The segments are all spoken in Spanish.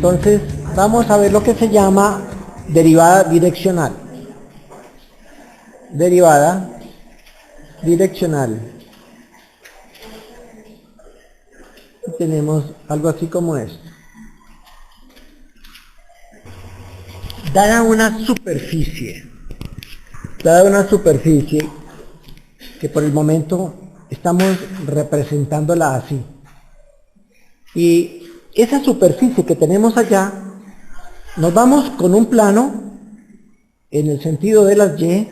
Entonces vamos a ver lo que se llama derivada direccional. Derivada direccional. Y tenemos algo así como esto. Dada una superficie que por el momento estamos representándola así, y esa superficie que tenemos allá, nos vamos con un plano en el sentido de las Y,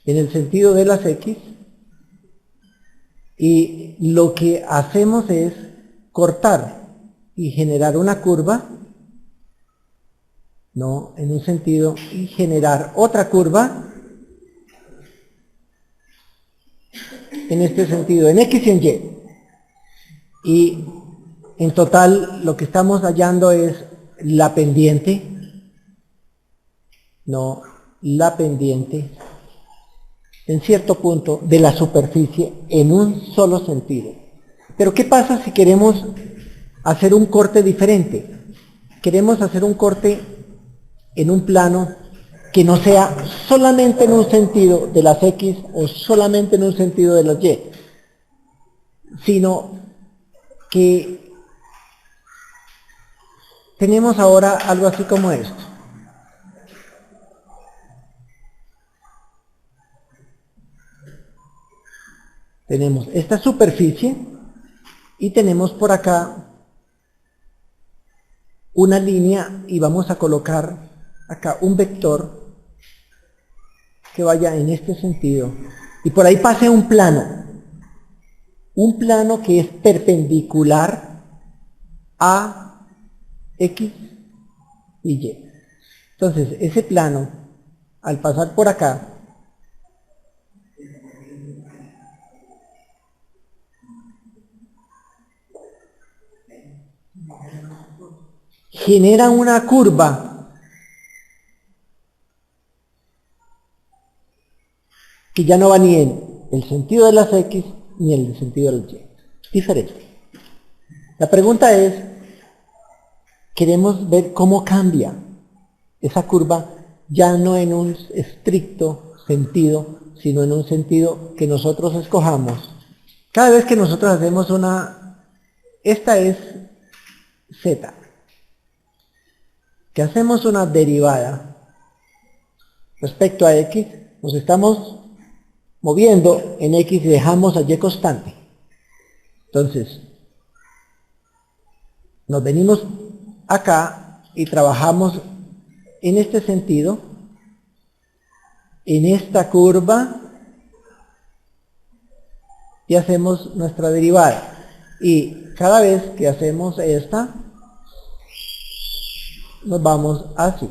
en el sentido de las X, y lo que hacemos es cortar y generar una curva, no en un sentido, y generar otra curva en este sentido, en X y en Y. Y en total lo que estamos hallando es la pendiente, no la pendiente, en cierto punto de la superficie en un solo sentido. Pero ¿qué pasa si queremos hacer un corte diferente? Queremos hacer un corte en un plano que no sea solamente en un sentido de las X o solamente en un sentido de las Y, sino que tenemos ahora algo así como esto. Tenemos esta superficie y tenemos por acá una línea y vamos a colocar acá un vector que vaya en este sentido y por ahí pase un plano que es perpendicular a X y Y. Entonces ese plano, al pasar por acá, genera una curva que ya no va ni en el sentido de las X ni en el sentido de las Y. Diferente. La pregunta es, queremos ver cómo cambia esa curva ya no en un estricto sentido, sino en un sentido que nosotros escojamos. Cada vez que nosotros hacemos esta es Z, que hacemos una derivada respecto a X, nos estamos moviendo en X y dejamos a Y constante. Entonces, nos venimos acá y trabajamos en este sentido, en esta curva, y hacemos nuestra derivada. Y cada vez que hacemos esta, nos vamos así.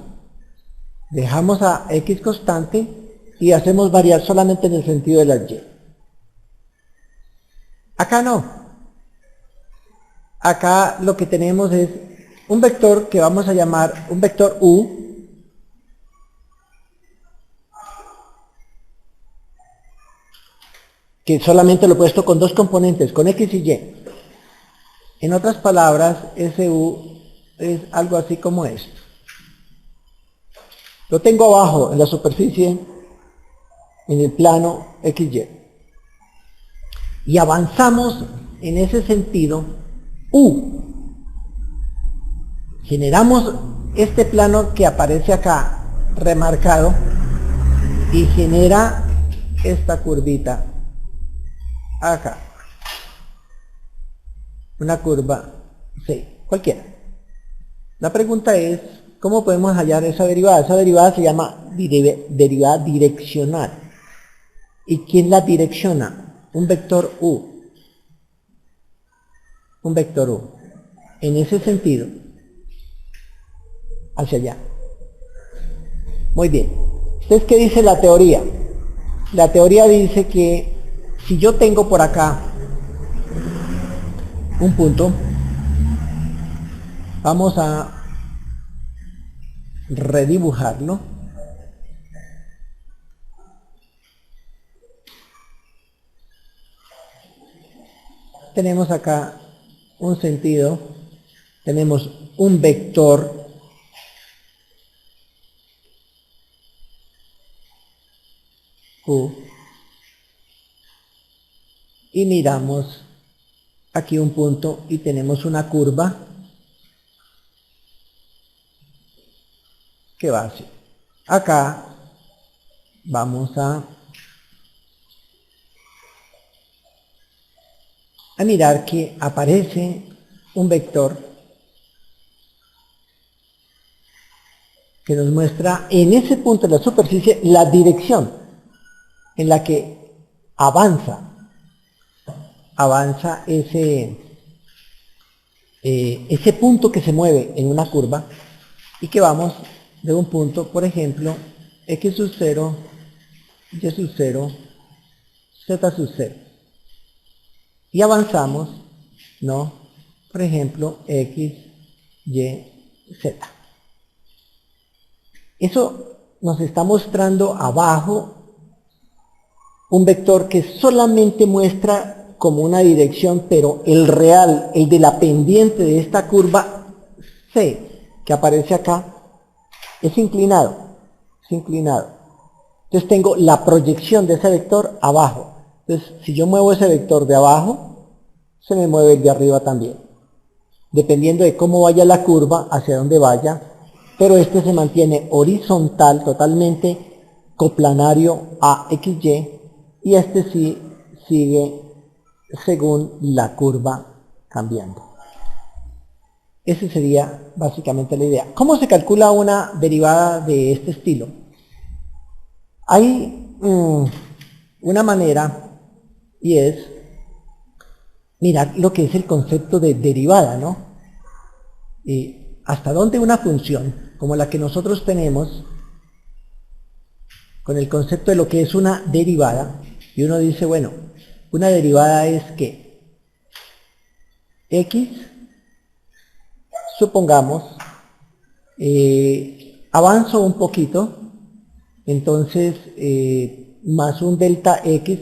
Dejamos a X constante y hacemos variar solamente en el sentido de las Y. Acá no. Acá lo que tenemos es un vector que vamos a llamar un vector U, que solamente lo he puesto con dos componentes, con X y Y. En otras palabras, ese U es algo así como esto. Lo tengo abajo en la superficie, en el plano XY. Y avanzamos en ese sentido U. Generamos este plano que aparece acá remarcado y genera esta curvita acá. Una curva C, cualquiera. La pregunta es, ¿cómo podemos hallar esa derivada? Esa derivada se llama derivada direccional. ¿Y quién la direcciona? Un vector U. Un vector U. En ese sentido, hacia allá. Muy bien. Entonces, ¿qué dice la teoría? La teoría dice que si yo tengo por acá un punto, vamos a redibujarlo. Tenemos acá un sentido, tenemos un vector Q y miramos aquí un punto y tenemos una curva que va así. Acá vamos a mirar que aparece un vector que nos muestra en ese punto de la superficie la dirección en la que avanza ese punto que se mueve en una curva y que vamos de un punto, por ejemplo, x sub 0, y sub 0, z sub 0. Y avanzamos, ¿no? Por ejemplo, x, y, z. Eso nos está mostrando abajo un vector que solamente muestra como una dirección, pero el real, el de la pendiente de esta curva C, que aparece acá, es inclinado, Entonces tengo la proyección de ese vector abajo. Entonces, si yo muevo ese vector de abajo, se me mueve el de arriba también. Dependiendo de cómo vaya la curva, hacia dónde vaya, pero este se mantiene horizontal, totalmente coplanario a XY, y este sí sigue según la curva cambiando. Esa sería básicamente la idea. ¿Cómo se calcula una derivada de este estilo? Hay una manera, y es mirar lo que es el concepto de derivada, ¿no? Y hasta dónde una función, como la que nosotros tenemos, con el concepto de lo que es una derivada, y uno dice, bueno, una derivada es que x, supongamos, avanzo un poquito, entonces más un delta x,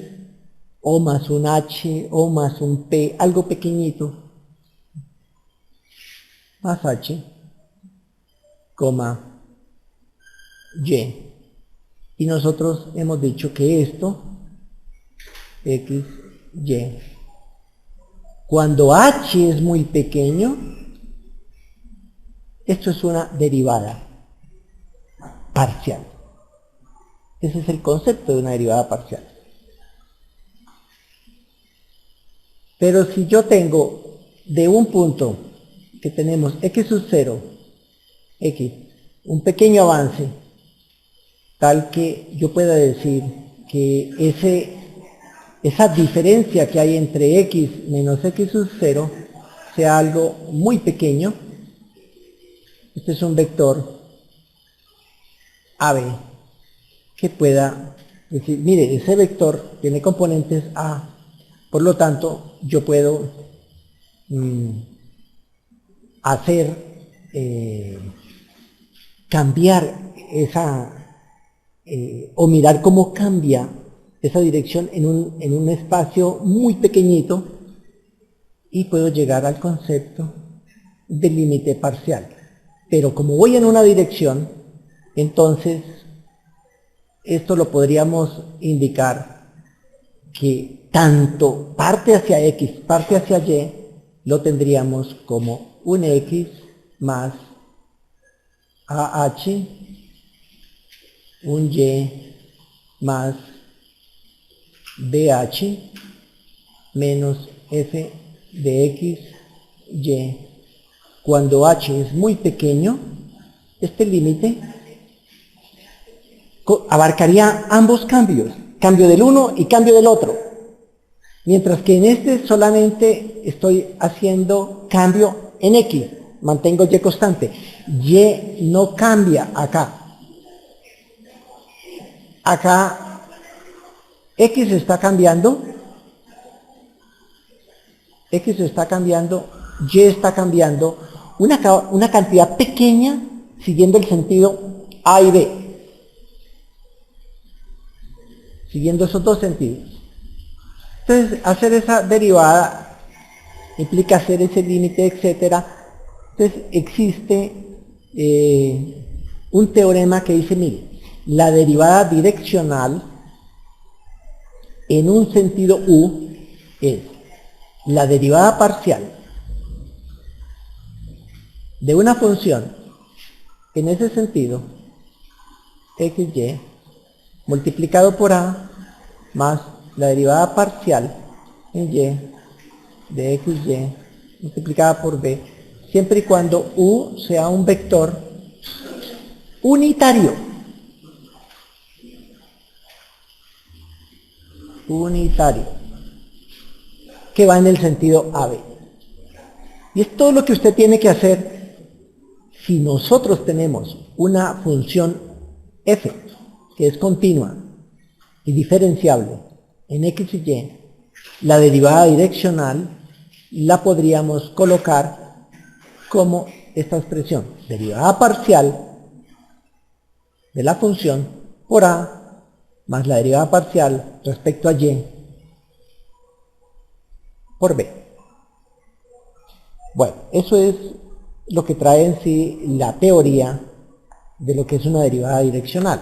o más un h, o más un p, algo pequeñito, más h, coma, y. Y nosotros hemos dicho que esto, x, y, cuando h es muy pequeño, esto es una derivada parcial. Ese es el concepto de una derivada parcial. Pero si yo tengo de un punto que tenemos x sub 0, x, un pequeño avance, tal que yo pueda decir que esa diferencia que hay entre x menos x sub 0 sea algo muy pequeño, este es un vector AB que pueda decir, mire, ese vector tiene componentes A, por lo tanto yo puedo cambiar o mirar cómo cambia esa dirección en un espacio muy pequeñito, y puedo llegar al concepto del límite parcial. Pero como voy en una dirección, entonces esto lo podríamos indicar que tanto parte hacia x, parte hacia y, lo tendríamos como un x más AH, un y más BH, menos f de x, y. Cuando h es muy pequeño, este límite abarcaría ambos cambios, cambio del uno y cambio del otro. Mientras que en este solamente estoy haciendo cambio en x, mantengo y constante. Y no cambia acá. Acá x está cambiando, y está cambiando una cantidad pequeña siguiendo el sentido A y B. Siguiendo esos dos sentidos. Entonces, hacer esa derivada implica hacer ese límite, etcétera, Entonces existe un teorema que dice, mire, la derivada direccional en un sentido u es la derivada parcial de una función en ese sentido, xy, multiplicado por a, más la derivada parcial en y de xy multiplicada por b, siempre y cuando u sea un vector unitario. Que va en el sentido AB. Y es todo lo que usted tiene que hacer. Si nosotros tenemos una función f que es continua y diferenciable en x y y, la derivada direccional la podríamos colocar como esta expresión, derivada parcial de la función por a más la derivada parcial respecto a y por b. Bueno, eso es lo que trae en sí la teoría de lo que es una derivada direccional.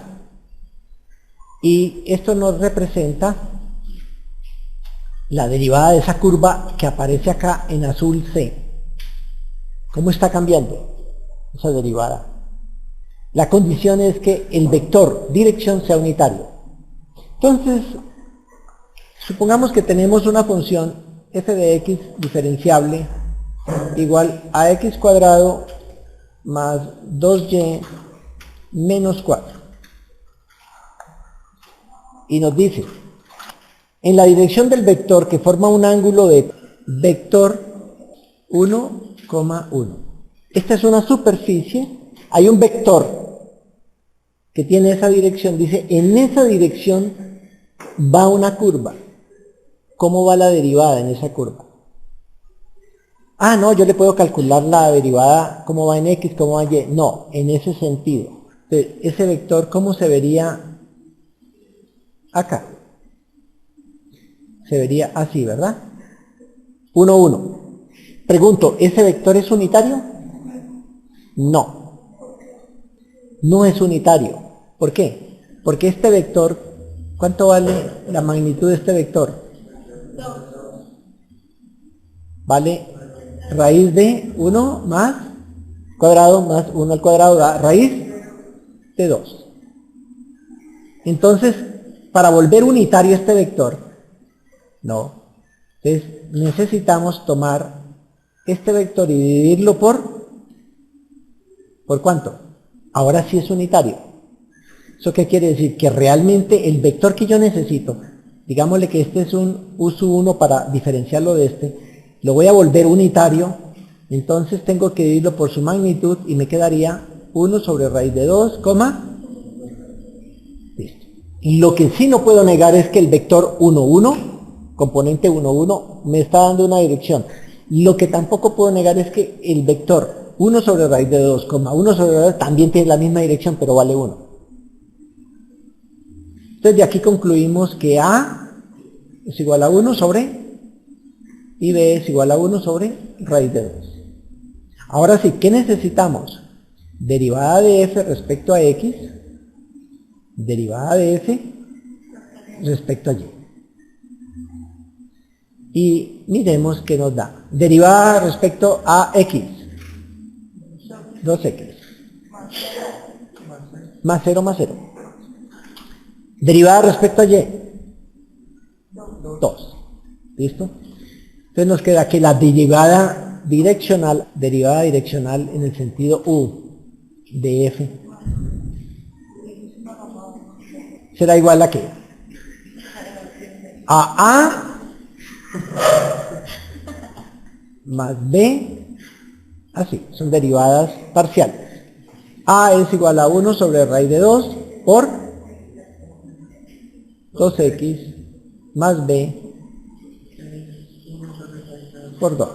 Y esto nos representa la derivada de esa curva que aparece acá en azul C. ¿Cómo está cambiando esa derivada? La condición es que el vector dirección sea unitario. Entonces, supongamos que tenemos una función f de x diferenciable igual a x cuadrado más 2y menos 4. Y nos dice, en la dirección del vector que forma un ángulo de vector 1,1. Esta es una superficie, hay un vector que tiene esa dirección, dice, en esa dirección va una curva. ¿Cómo va la derivada en esa curva? Ah, no, yo le puedo calcular la derivada, cómo va en x, cómo va en y. No, en ese sentido. Entonces, ese vector, ¿cómo se vería acá? Se vería así, ¿verdad? 1, 1. Pregunto, ¿ese vector es unitario? No. No es unitario. ¿Por qué? Porque este vector, ¿cuánto vale la magnitud de este vector? Vale raíz de 1 más cuadrado más 1 al cuadrado da raíz de 2. Entonces, para volver unitario este vector, no. Entonces, necesitamos tomar este vector y dividirlo ¿por cuánto? Ahora sí es unitario. ¿Eso qué quiere decir? Que realmente el vector que yo necesito, digámosle que este es un U1 para diferenciarlo de este, lo voy a volver unitario, entonces tengo que dividirlo por su magnitud y me quedaría 1 sobre raíz de 2, listo. Lo que sí no puedo negar es que el vector 1, 1, componente 1, 1, me está dando una dirección. Lo que tampoco puedo negar es que el vector 1 sobre raíz de 2, 1 sobre raíz de 2 también tiene la misma dirección, pero vale 1. Entonces de aquí concluimos que A es igual a 1 sobre y B es igual a 1 sobre raíz de 2. Ahora sí, ¿qué necesitamos? Derivada de f respecto a x, derivada de f respecto a y. Y miremos qué nos da. Derivada respecto a x, 2x, más 0 más 0. Derivada respecto a y, 2. ¿Listo? Entonces nos queda que la derivada direccional en el sentido u de f será igual a ¿qué? A a más b, así, son derivadas parciales. A es igual a 1 sobre raíz de 2 por 2x más b por 2.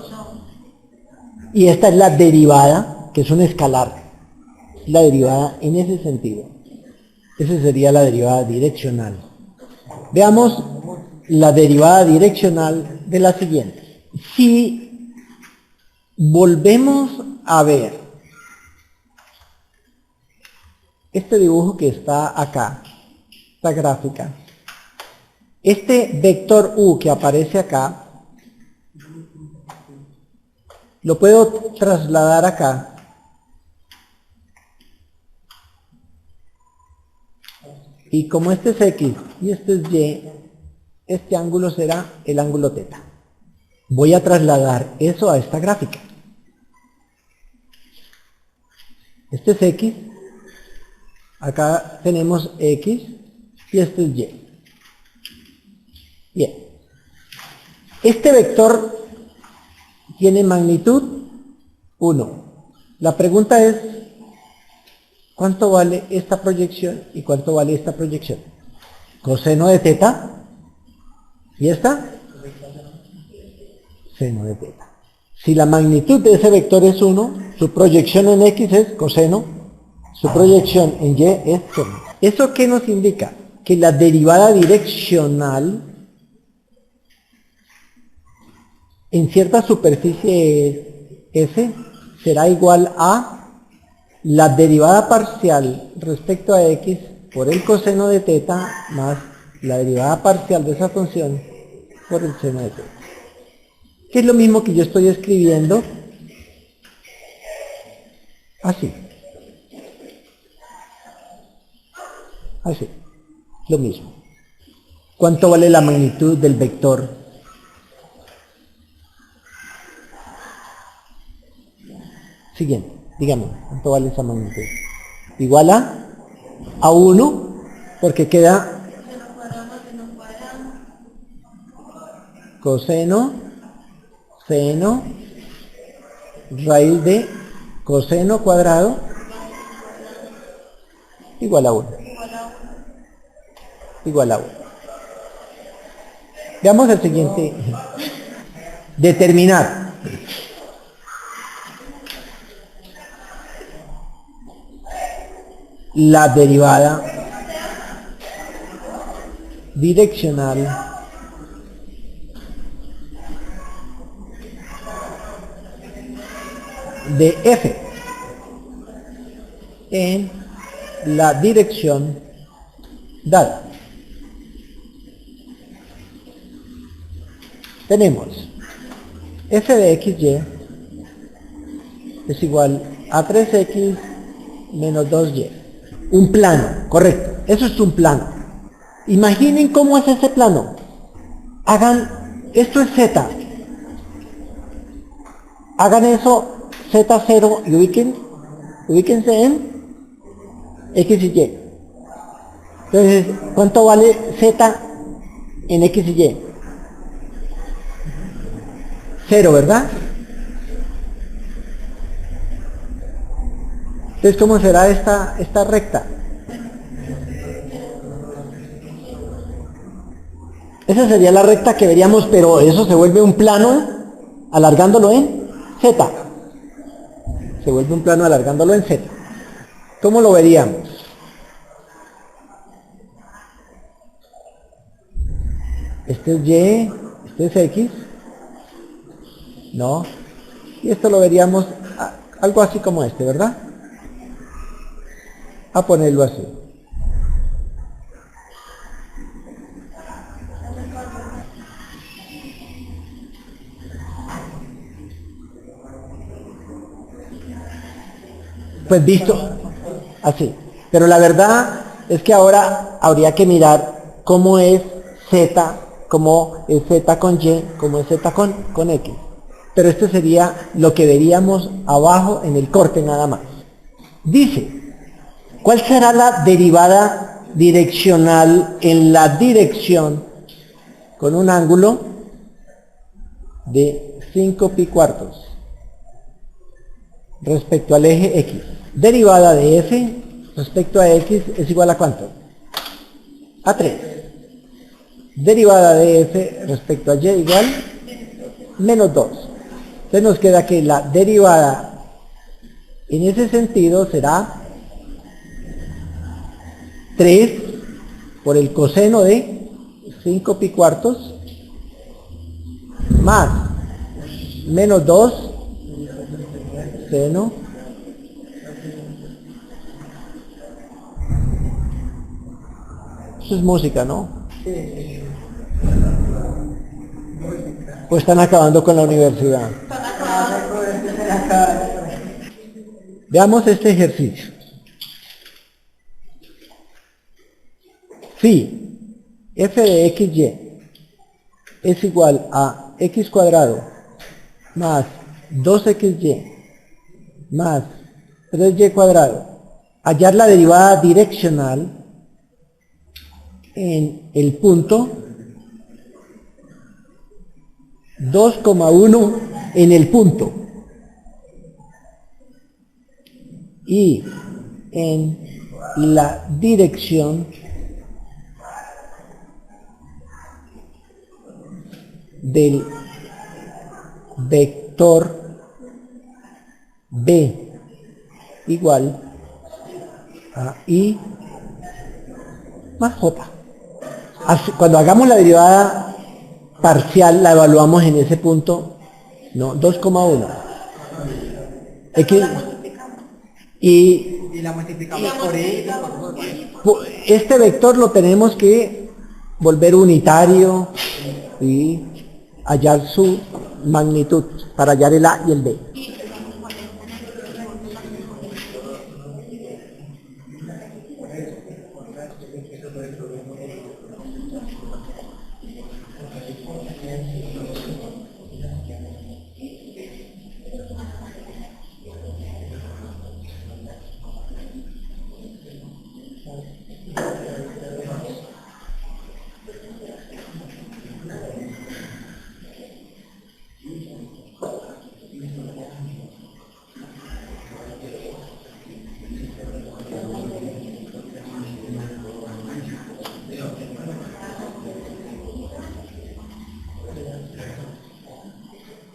Y esta es la derivada, que es un escalar, la derivada en ese sentido. Esa sería la derivada direccional. Veamos la derivada direccional de la siguiente. Si volvemos a ver este dibujo que está acá, esta gráfica. Este vector U que aparece acá, lo puedo trasladar acá. Y como este es X y este es Y, este ángulo será el ángulo θ. Voy a trasladar eso a esta gráfica. Este es X, acá tenemos X y este es Y. Bien. Este vector tiene magnitud 1. La pregunta es, ¿cuánto vale esta proyección y cuánto vale esta proyección? Coseno de θ. ¿Y esta? Seno de θ. Si la magnitud de ese vector es 1, su proyección en X es coseno, su proyección en Y es seno. ¿Eso qué nos indica? Que la derivada direccional en cierta superficie S será igual a la derivada parcial respecto a X por el coseno de θ más la derivada parcial de esa función por el seno de θ. Que es lo mismo que yo estoy escribiendo así. Así. Lo mismo. ¿Cuánto vale la magnitud del vector? Siguiente, dígame, ¿cuánto vale esa magnitud? Igual a 1, porque queda coseno, seno, raíz de coseno cuadrado, igual a 1. Igual a 1. Veamos el siguiente. Determinar. La derivada direccional de f en la dirección dada. Tenemos f de xy es igual a 3x menos 2y. Un plano, correcto. Eso es un plano. Imaginen cómo es ese plano. Hagan, esto es z. Hagan eso z0 y ubíquense en x y y. Entonces, ¿cuánto vale z en x y y? 0, ¿verdad? Entonces, ¿cómo será esta recta? Esa sería la recta que veríamos, pero eso se vuelve un plano alargándolo en z. Se vuelve un plano alargándolo en z. ¿Cómo lo veríamos? Este es y, este es x. No. Y esto lo veríamos algo así como este, ¿verdad? A ponerlo así. Pues visto así. Pero la verdad es que ahora habría que mirar cómo es z, cómo es z con y, cómo es z con x. Pero esto sería lo que veríamos abajo en el corte nada más. Dice, ¿cuál será la derivada direccional en la dirección con un ángulo de 5 pi cuartos respecto al eje x? Derivada de f respecto a x es igual a ¿cuánto? A 3. Derivada de f respecto a y igual menos 2. Entonces nos queda que la derivada en ese sentido será 3 por el coseno de 5 pi cuartos más menos 2 seno. Eso es música, ¿no? Pues están acabando con la universidad. Veamos este ejercicio. Si f de xy es igual a x cuadrado más 2xy más 3y cuadrado, hallar la derivada direccional en el punto 2,1 en el punto y en la dirección del vector b igual a i más j. Cuando hagamos la derivada parcial la evaluamos en ese punto, no, 2,1 x y la multiplicamos por y por este vector lo tenemos que volver unitario y hallar su magnitud para hallar el a y el b.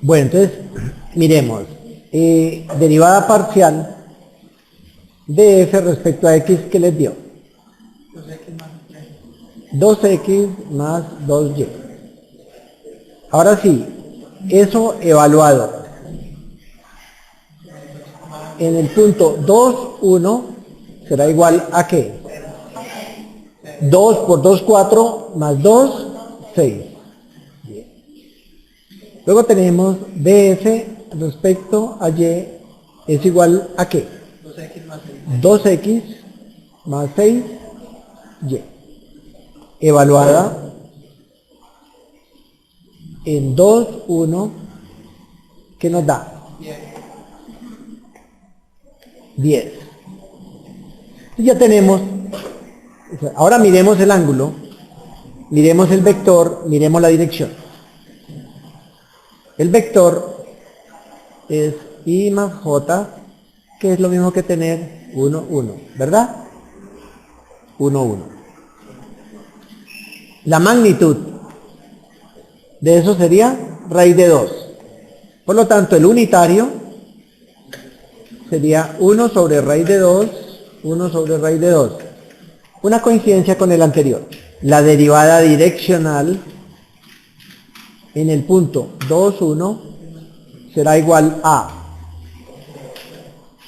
Bueno, entonces, miremos, derivada parcial de f respecto a x, ¿qué les dio? 2x más 2y. Ahora sí, eso evaluado en el punto 2, 1 será igual a ¿qué? 2 por 2, 4, más 2, 6. Luego tenemos df respecto a y es igual a ¿qué? 2x más 6y. Evaluada en 2, 1, ¿qué nos da? 10. Y ya tenemos, ahora miremos el ángulo, miremos el vector, miremos la dirección. El vector es i más j, que es lo mismo que tener 1, 1, ¿verdad? 1, 1. La magnitud de eso sería raíz de 2. Por lo tanto, el unitario sería 1 sobre raíz de 2, 1 sobre raíz de 2. Una coincidencia con el anterior. La derivada direccional en el punto 2, 1 será igual a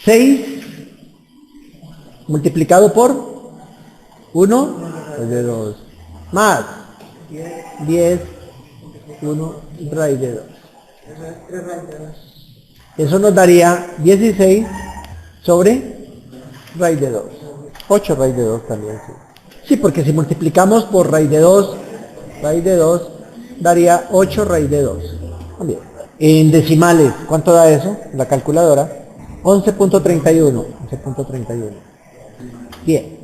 6 multiplicado por 1 raíz de 2 más 10, 1 raíz de 2. Eso nos daría 16 sobre raíz de 2. 8 raíz de 2 también, sí. Sí, porque si multiplicamos por raíz de 2 daría 8 raíz de 2. También. En decimales, ¿cuánto da eso? La calculadora. 11.31. 11.31. Bien.